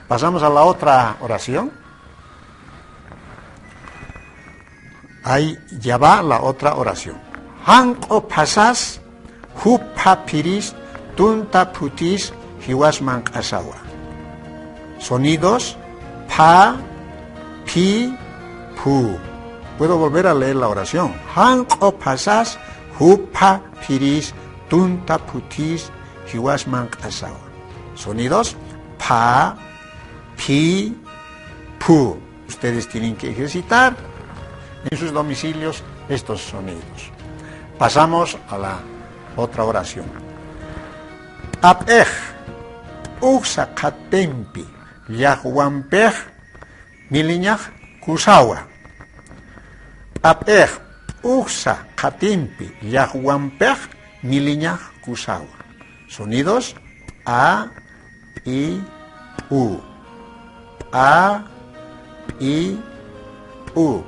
Pasamos a la otra oración. Ahí ya va la otra oración. Hanko pasas, hupa piris, tunta putis, hiwasman kasawa. Sonidos, pa, pi, pu. Puedo volver a leer la oración. Hanko pasas, hupa piris, tunta putis, hiwasman kasawa. Sonidos, pa, pi, pu. Ustedes tienen que ejercitar en sus domicilios estos sonidos. Pasamos a la otra oración. Apej, uxa katempi, yahuampej, miliñaj kusawa. Apej, uxa katempi, yahuampej, miliñaj kusawa. Sonidos a, i, u. A, I, U.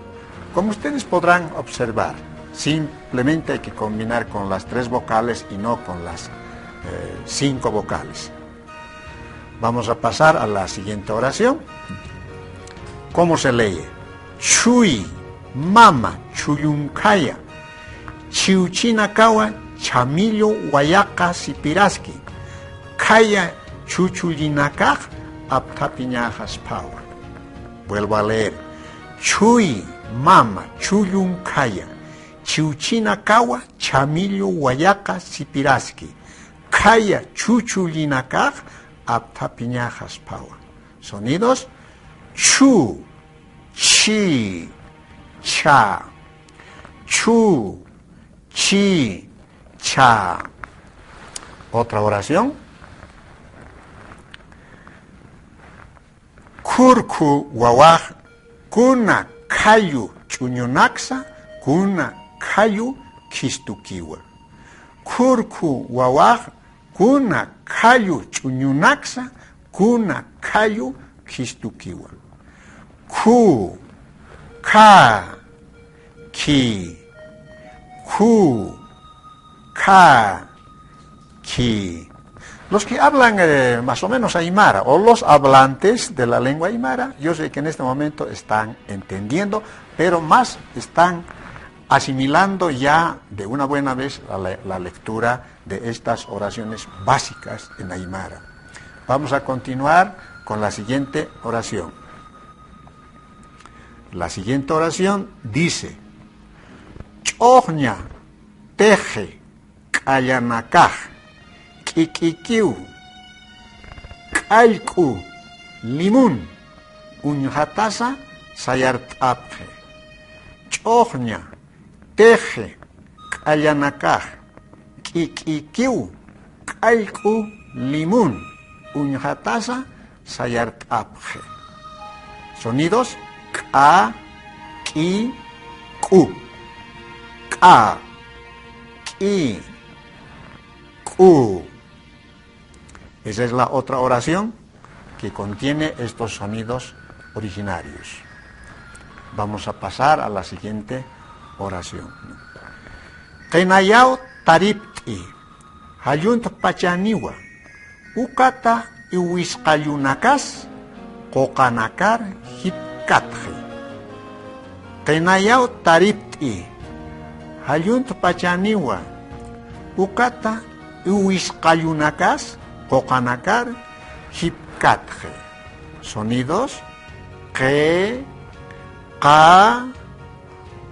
Como ustedes podrán observar, simplemente hay que combinar con las 3 vocales y no con las 5 vocales. Vamos a pasar a la siguiente oración. ¿Cómo se lee? Chui, mama, chuyunkaya, chiuchinakawa, chamillo, guayaca, sipiraski, kaya, chuchulinakaj, aptapiñajas pawa. Vuelvo a leer. Chui, mama, chuyunkaya, chiuchinakawa, chamillo, guayaca, sipiraski, kaya, chuchulinakaj, aptapiñajas pawa. Sonidos. Chu, chi, cha. Chu, chi, cha. Otra oración. Kurku wawaj, kuna kayu chuñunaksa, kuna kayu kistukiwa. Kurku wawaj, kuna kayu chuñunaksa, kuna kayu kistukiwa. Ku, ka, ki, ku, ka, ki. Los que hablan más o menos aymara, o los hablantes de la lengua aymara, yo sé que en este momento están entendiendo, pero más están asimilando ya de una buena vez la lectura de estas oraciones básicas en aymara. Vamos a continuar con la siguiente oración. La siguiente oración dice: Choña, teje, kayanakaj, kikikiu, kayku, limun, uñhatasa, sayartapje. Choña, teje, kayanakaj, kikikiu, kayku, limun, uñhatasa, sayartapje. Sonidos: ka, ki, ku. Ka, ki, ku. Esa es la otra oración que contiene estos sonidos originarios. Vamos a pasar a la siguiente oración. Qenayao taripti, hayunt pachaniwa, ukata iwisqayunakas, qoqanakar hipkatji. Qenayao taripti, hayunt pachaniwa, ukata iwisqayunakas, qoqanakar hipkatji. Sonidos: que, ka,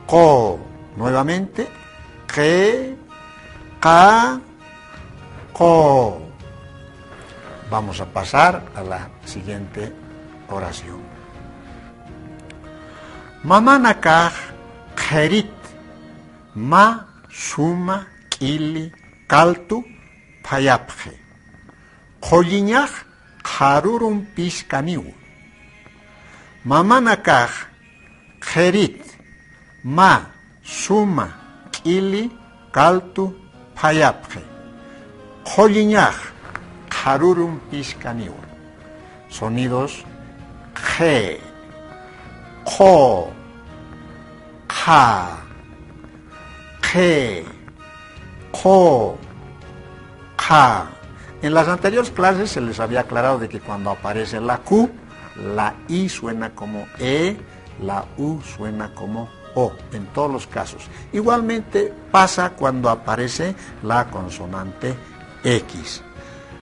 ko. Nuevamente: que, ka, ko. Vamos a pasar a la siguiente oración. Mamanakaj kherit, ma, suma, kili, kaltu, payapje. Qolliñaj, kharurum piskaniu. Mamanakaj, Jerit, Ma, Suma, Kili, Kaltu, Payapje. Joliñaj, Harurum Pishkaniur. Sonidos G, Jo, Ja, G, Jo, Ja. En las anteriores clases se les había aclarado de que cuando aparece la Q, la I suena como E, la U suena como O, en todos los casos. Igualmente pasa cuando aparece la consonante X.